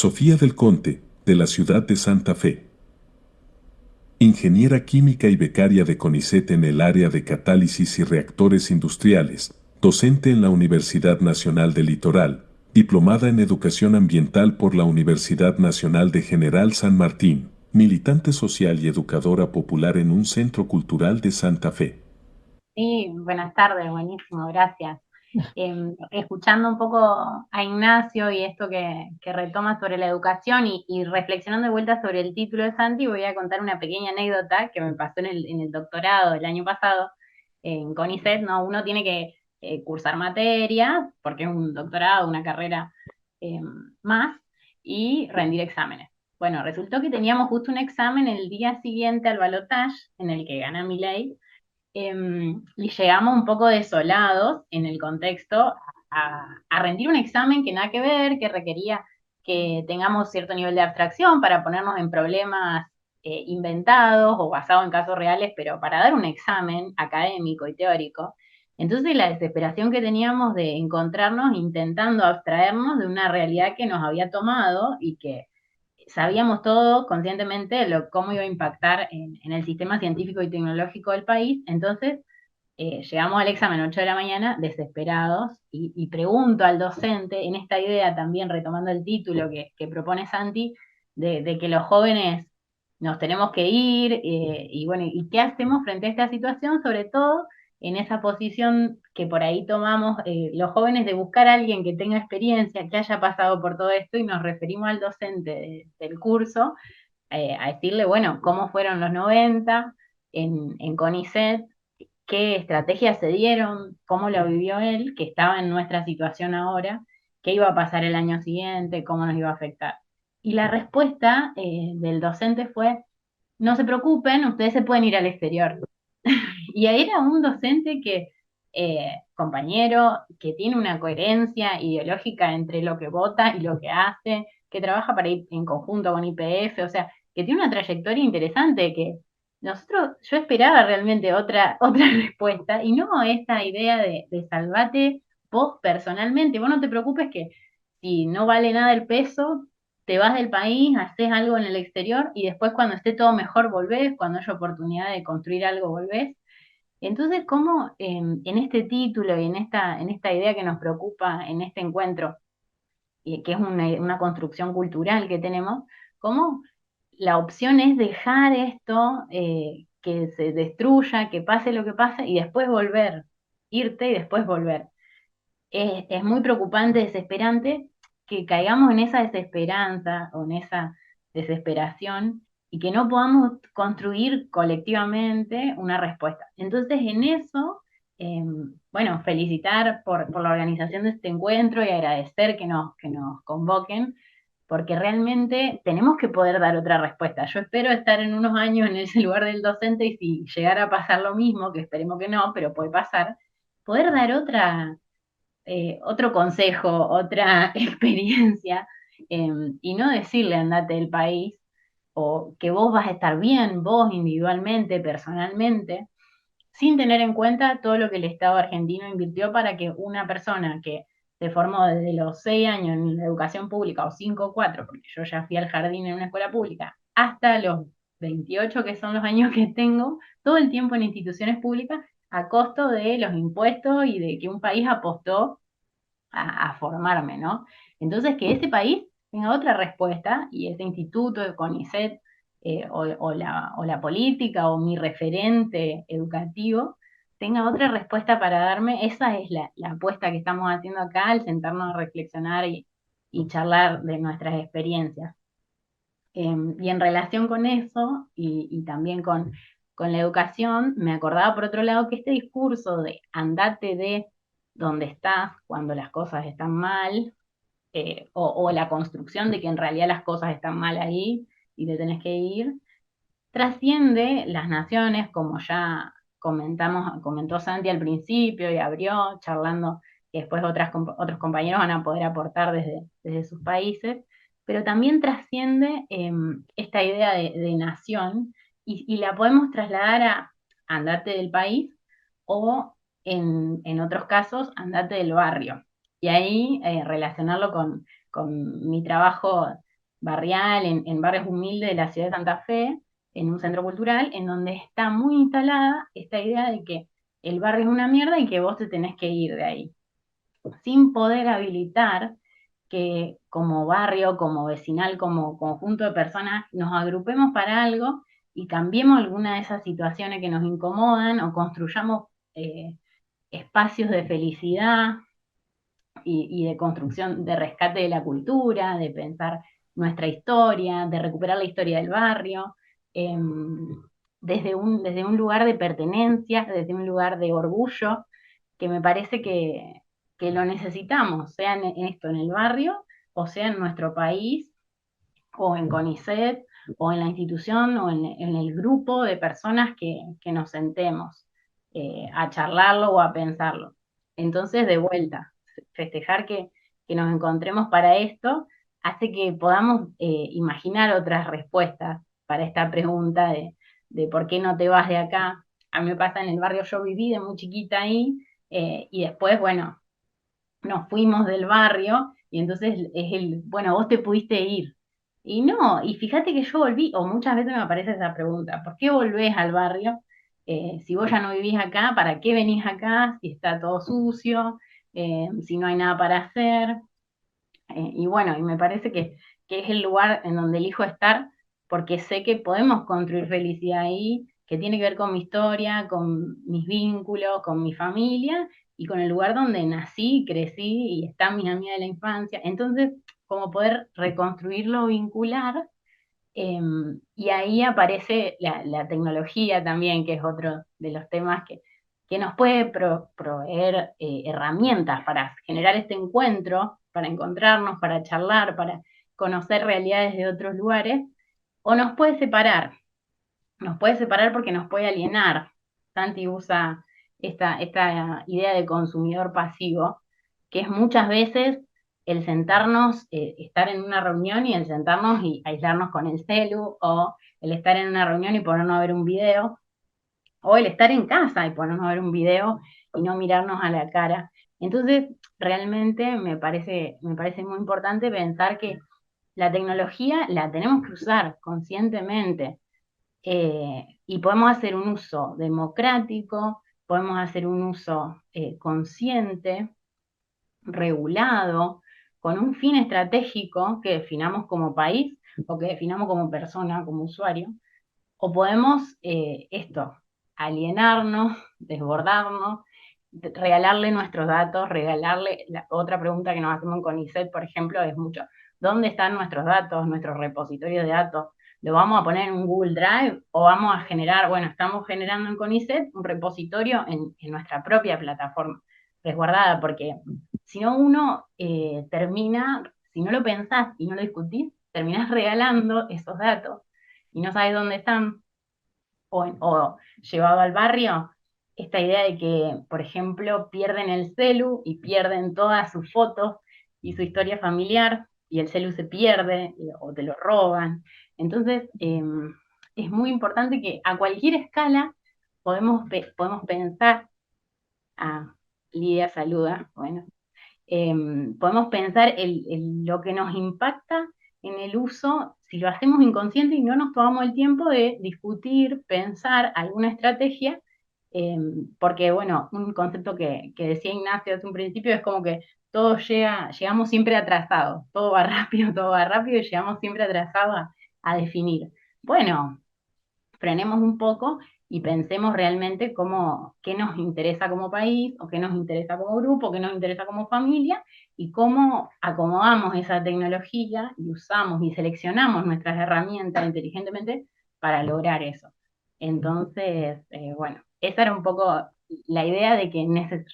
Sofía del Conte, de la ciudad de Santa Fe. Ingeniera química y becaria de CONICET en el área de catálisis y reactores industriales, docente en la Universidad Nacional del Litoral, diplomada en Educación Ambiental por la Universidad Nacional de General San Martín, militante social y educadora popular en un centro cultural de Santa Fe. Sí, buenas tardes, buenísimo, gracias. Escuchando un poco a Ignacio y esto que retoma sobre la educación y reflexionando de vuelta sobre el título de Santi, voy a contar una pequeña anécdota que me pasó en el doctorado el año pasado en CONICET, ¿no? Uno tiene que cursar materias, porque es un doctorado, una carrera eh, más, y rendir exámenes. Bueno, resultó que teníamos justo un examen el día siguiente al balotaje, en el que gana Milei, y llegamos un poco desolados en el contexto a rendir un examen que nada que ver, que requería que tengamos cierto nivel de abstracción para ponernos en problemas inventados o basados en casos reales, pero para dar un examen académico y teórico. Entonces la desesperación que teníamos de encontrarnos intentando abstraernos de una realidad que nos había tomado y que sabíamos todos conscientemente cómo iba a impactar en el sistema científico y tecnológico del país. Entonces, llegamos al examen 8 de la mañana desesperados y pregunto al docente en esta idea, también retomando el título que propone Santi, de que los jóvenes nos tenemos que ir, y bueno, ¿y qué hacemos frente a esta situación? Sobre todo en esa posición que por ahí tomamos los jóvenes de buscar a alguien que tenga experiencia, que haya pasado por todo esto, y nos referimos al docente del curso, a decirle, bueno, cómo fueron los 90 en CONICET, qué estrategias se dieron, cómo lo vivió él, que estaba en nuestra situación ahora, qué iba a pasar el año siguiente, cómo nos iba a afectar. Y la respuesta del docente fue, no se preocupen, ustedes se pueden ir al exterior. Y ahí era un docente compañero, que tiene una coherencia ideológica entre lo que vota y lo que hace, que trabaja para ir en conjunto con YPF, o sea, que tiene una trayectoria interesante, que yo esperaba realmente otra respuesta, y no esta idea de salvate vos personalmente, vos no te preocupes que si no vale nada el peso, te vas del país, haces algo en el exterior y después cuando esté todo mejor volvés, cuando haya oportunidad de construir algo volvés. Entonces, ¿cómo en este título y en esta idea que nos preocupa en este encuentro, y que es una construcción cultural que tenemos, cómo la opción es dejar esto, que se destruya, que pase lo que pase y después volver, irte y después volver? Es muy preocupante, desesperante, que caigamos en esa desesperanza o en esa desesperación y que no podamos construir colectivamente una respuesta. Entonces, en eso, eh, bueno, felicitar por la organización de este encuentro y agradecer que nos convoquen, porque realmente tenemos que poder dar otra respuesta. Yo espero estar en unos años en ese lugar del docente y si llegara a pasar lo mismo, que esperemos que no, pero puede pasar, poder dar otro consejo, otra experiencia, y no decirle andate del país o que vos vas a estar bien, vos individualmente, personalmente, sin tener en cuenta todo lo que el Estado argentino invirtió para que una persona que se formó desde los 6 años en la educación pública, o 5 o 4, porque yo ya fui al jardín en una escuela pública, hasta los 28, que son los años que tengo, todo el tiempo en instituciones públicas, a costo de los impuestos y de que un país apostó a formarme, ¿no? Entonces, que ese país tenga otra respuesta y ese instituto de CONICET, o la política o mi referente educativo tenga otra respuesta para darme, esa es la apuesta que estamos haciendo acá al sentarnos a reflexionar y charlar de nuestras experiencias. Y en relación con eso y también con la educación, me acordaba por otro lado que este discurso de andate de donde estás cuando las cosas están mal, o la construcción de que en realidad las cosas están mal ahí y te tenés que ir, trasciende las naciones, como ya comentó Santi al principio y abrió, charlando, que después otros compañeros van a poder aportar desde sus países, pero también trasciende esta idea de nación y la podemos trasladar a andate del país o en otros casos andate del barrio. Y ahí relacionarlo con mi trabajo barrial, en barrios humildes de la ciudad de Santa Fe, en un centro cultural, en donde está muy instalada esta idea de que el barrio es una mierda y que vos te tenés que ir de ahí, sin poder habilitar que como barrio, como vecinal, como conjunto de personas, nos agrupemos para algo y cambiemos alguna de esas situaciones que nos incomodan o construyamos espacios de felicidad y de construcción, de rescate de la cultura, de pensar nuestra historia, de recuperar la historia del barrio, eh, desde un lugar de pertenencia, desde un lugar de orgullo, que me parece que lo necesitamos, sea en esto, en el barrio, o sea en nuestro país, o en CONICET, o en la institución, o en el grupo de personas que nos sentemos a charlarlo o a pensarlo. Entonces, de vuelta, festejar que nos encontremos para esto hace que podamos imaginar otras respuestas para esta pregunta de por qué no te vas de acá. A mí me pasa en el barrio, yo viví de muy chiquita ahí, y después, bueno, nos fuimos del barrio y entonces es bueno, vos te pudiste ir. Y no, y fíjate que yo volví, o muchas veces me aparece esa pregunta, ¿por qué volvés al barrio? Si vos ya no vivís acá, ¿para qué venís acá? Si está todo sucio, si no hay nada para hacer. Y bueno, y me parece que es el lugar en donde elijo estar porque sé que podemos construir felicidad ahí, que tiene que ver con mi historia, con mis vínculos, con mi familia y con el lugar donde nací, crecí y están mis amigas de la infancia. Entonces, como poder reconstruirlo vincular, eh, y ahí aparece la tecnología también, que es otro de los temas que nos puede proveer herramientas para generar este encuentro, para encontrarnos, para charlar, para conocer realidades de otros lugares, o nos puede separar porque nos puede alienar. Santi usa esta idea de consumidor pasivo, que es muchas veces el sentarnos, estar en una reunión y el sentarnos y aislarnos con el celu, o el estar en una reunión y ponernos a ver un video, o el estar en casa y ponernos a ver un video y no mirarnos a la cara. Entonces, realmente me parece muy importante pensar que la tecnología la tenemos que usar conscientemente, y podemos hacer un uso democrático, podemos hacer un uso consciente, regulado, con un fin estratégico que definamos como país o que definamos como persona, como usuario, o podemos alienarnos, desbordarnos, regalarle nuestros datos, regalarle, la otra pregunta que nos hacemos en CONICET, por ejemplo, es mucho, ¿dónde están nuestros datos, nuestros repositorios de datos? ¿Lo vamos a poner en un Google Drive o vamos a generar, bueno, estamos generando en CONICET un repositorio en nuestra propia plataforma resguardada? Porque si no uno termina, si no lo pensás y no lo discutís, terminás regalando esos datos y no sabes dónde están, o llevado al barrio, esta idea de que, por ejemplo, pierden el celu y pierden todas sus fotos y su historia familiar, y el celu se pierde o te lo roban. Entonces, es muy importante que a cualquier escala podemos pensar, Lidia saluda, bueno, podemos pensar lo que nos impacta en el uso si lo hacemos inconsciente y no nos tomamos el tiempo de discutir, pensar alguna estrategia, porque bueno, un concepto que decía Ignacio hace un principio es como que llegamos siempre atrasados, todo va rápido y llegamos siempre atrasados a definir. Bueno, frenemos un poco y pensemos realmente qué nos interesa como país, o qué nos interesa como grupo, qué nos interesa como familia, y cómo acomodamos esa tecnología y usamos y seleccionamos nuestras herramientas inteligentemente para lograr eso. Entonces, bueno, esa era un poco la idea de que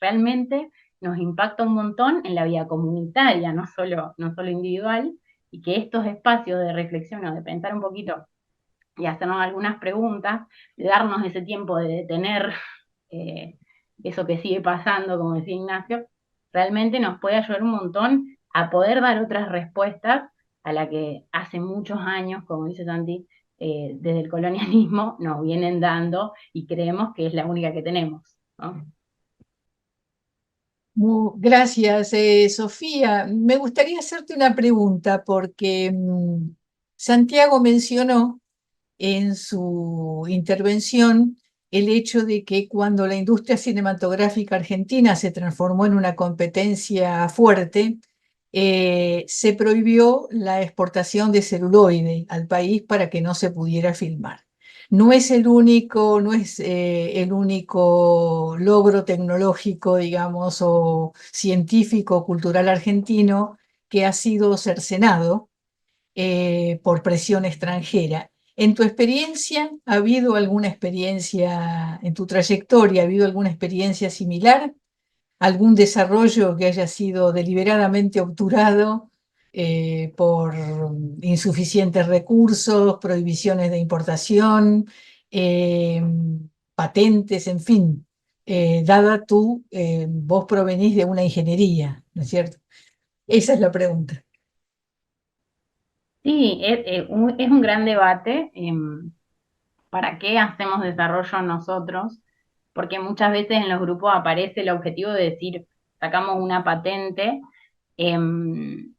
realmente nos impacta un montón en la vida comunitaria, no solo individual, y que estos espacios de reflexión o de pensar un poquito y hacernos algunas preguntas, de darnos ese tiempo de detener eh, eso que sigue pasando, como decía Ignacio, realmente nos puede ayudar un montón a poder dar otras respuestas a la que hace muchos años, como dice Santi, desde el colonialismo nos vienen dando y creemos que es la única que tenemos, ¿no? Gracias, Sofía. Me gustaría hacerte una pregunta porque Santiago mencionó en su intervención el hecho de que cuando la industria cinematográfica argentina se transformó en una competencia fuerte, se prohibió la exportación de celuloide al país para que no se pudiera filmar. No es el único logro tecnológico, digamos, o científico, cultural argentino que ha sido cercenado por presión extranjera. En tu experiencia, ¿ha habido alguna experiencia, en tu trayectoria, ha habido alguna experiencia similar? ¿Algún desarrollo que haya sido deliberadamente obturado por insuficientes recursos, prohibiciones de importación, eh, patentes, en fin? Dada vos provenís de una ingeniería, ¿no es cierto? Esa es la pregunta. Sí, es un gran debate. ¿Para qué hacemos desarrollo nosotros? Porque muchas veces en los grupos aparece el objetivo de decir, sacamos una patente em,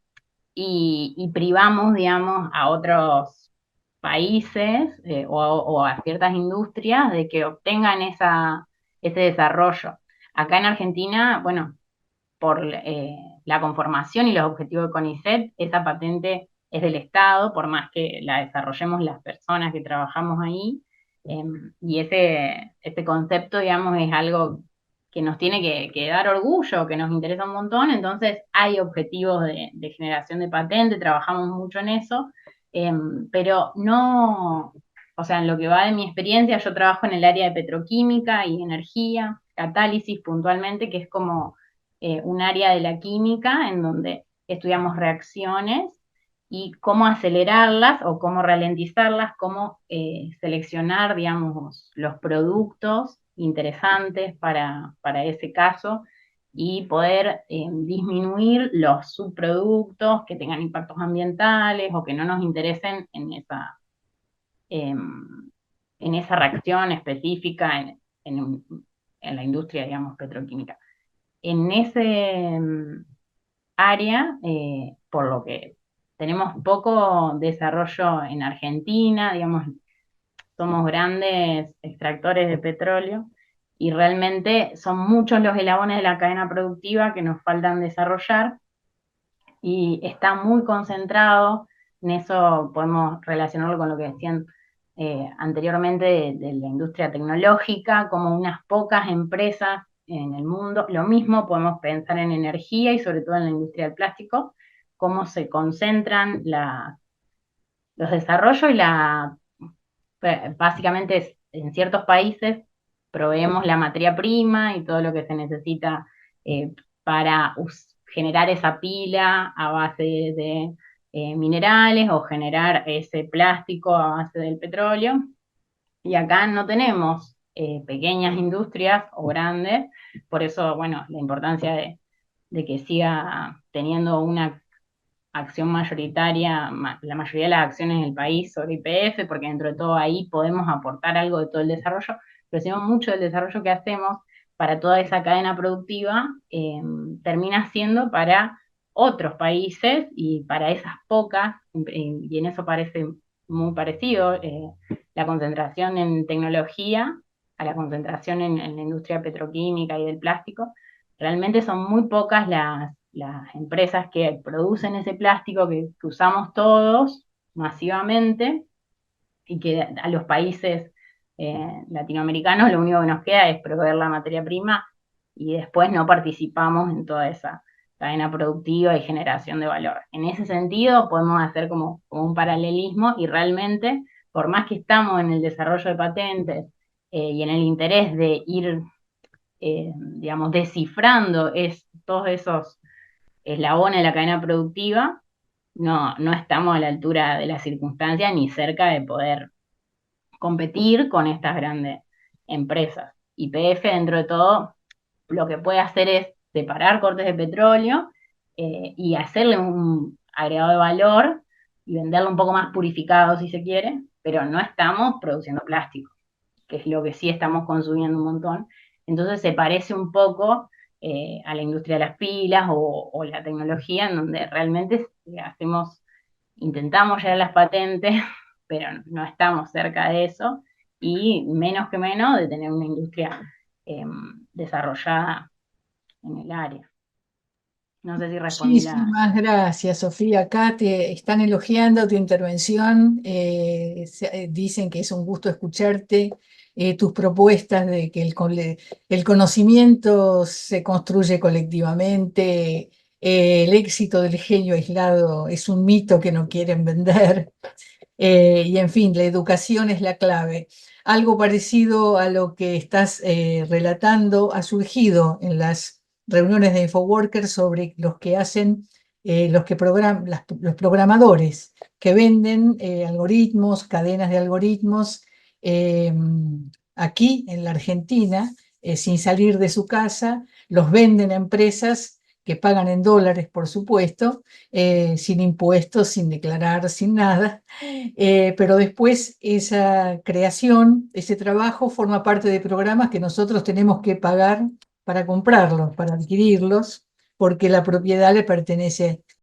y privamos, digamos, a otros países o a ciertas industrias de que obtengan ese desarrollo. Acá en Argentina, bueno, por la conformación y los objetivos de CONICET, esa patente es del Estado, por más que la desarrollemos las personas que trabajamos ahí, y ese concepto, digamos, es algo que nos tiene que dar orgullo, que nos interesa un montón, entonces hay objetivos de generación de patente, trabajamos mucho en eso, pero no, o sea, en lo que va de mi experiencia, yo trabajo en el área de petroquímica y energía, catálisis puntualmente, que es como un área de la química en donde estudiamos reacciones y cómo acelerarlas o cómo ralentizarlas, cómo seleccionar, digamos, los productos interesantes para ese caso y poder disminuir los subproductos que tengan impactos ambientales o que no nos interesen eh, en esa reacción específica en la industria, digamos, petroquímica. En ese área, por lo que tenemos poco desarrollo en Argentina, digamos, somos grandes extractores de petróleo y realmente son muchos los eslabones de la cadena productiva que nos faltan desarrollar y está muy concentrado, en eso podemos relacionarlo con lo que decían anteriormente de la industria tecnológica, como unas pocas empresas en el mundo. Lo mismo podemos pensar en energía y sobre todo en la industria del plástico, cómo se concentran los desarrollos y básicamente en ciertos países proveemos la materia prima y todo lo que se necesita para generar esa pila a base de minerales o generar ese plástico a base del petróleo. Y acá no tenemos pequeñas industrias o grandes, por eso, bueno, la importancia de que siga teniendo una acción mayoritaria, la mayoría de las acciones del país sobre YPF, porque dentro de todo ahí podemos aportar algo de todo el desarrollo, pero si no, mucho del desarrollo que hacemos para toda esa cadena productiva termina siendo para otros países y para esas pocas, y en eso parece muy parecido, la concentración en tecnología a la concentración en la industria petroquímica y del plástico, realmente son muy pocas las empresas que producen ese plástico que usamos todos masivamente y que a los países latinoamericanos lo único que nos queda es proveer la materia prima y después no participamos en toda esa cadena productiva y generación de valor. En ese sentido podemos hacer como un paralelismo y realmente, por más que estamos en el desarrollo de patentes y en el interés de ir digamos, descifrando todos esos eslabones de la cadena productiva, no estamos a la altura de las circunstancias ni cerca de poder competir con estas grandes empresas. YPF, dentro de todo, lo que puede hacer es separar cortes de petróleo y hacerle un agregado de valor y venderlo un poco más purificado, si se quiere, pero no estamos produciendo plástico, que es lo que sí estamos consumiendo un montón. Entonces se parece un poco a la industria de las pilas o la tecnología, en donde realmente intentamos llegar a las patentes, pero no estamos cerca de eso, y menos que menos de tener una industria desarrollada en el área. No sé si respondí la... Muchísimas gracias, Sofía. Acá te están elogiando tu intervención, dicen que es un gusto escucharte, tus propuestas de que el conocimiento se construye colectivamente, el éxito del genio aislado es un mito que no quieren vender, y en fin, la educación es la clave. Algo parecido a lo que estás relatando ha surgido en las reuniones de InfoWorkers sobre los que hacen, los programadores que venden algoritmos, cadenas de algoritmos eh, aquí en la Argentina, sin salir de su casa, los venden a empresas que pagan en dólares, por supuesto, sin impuestos, sin declarar, sin nada. Pero después esa creación, ese trabajo forma parte de programas que nosotros tenemos que pagar para comprarlos, para adquirirlos, porque la propiedad le pertenece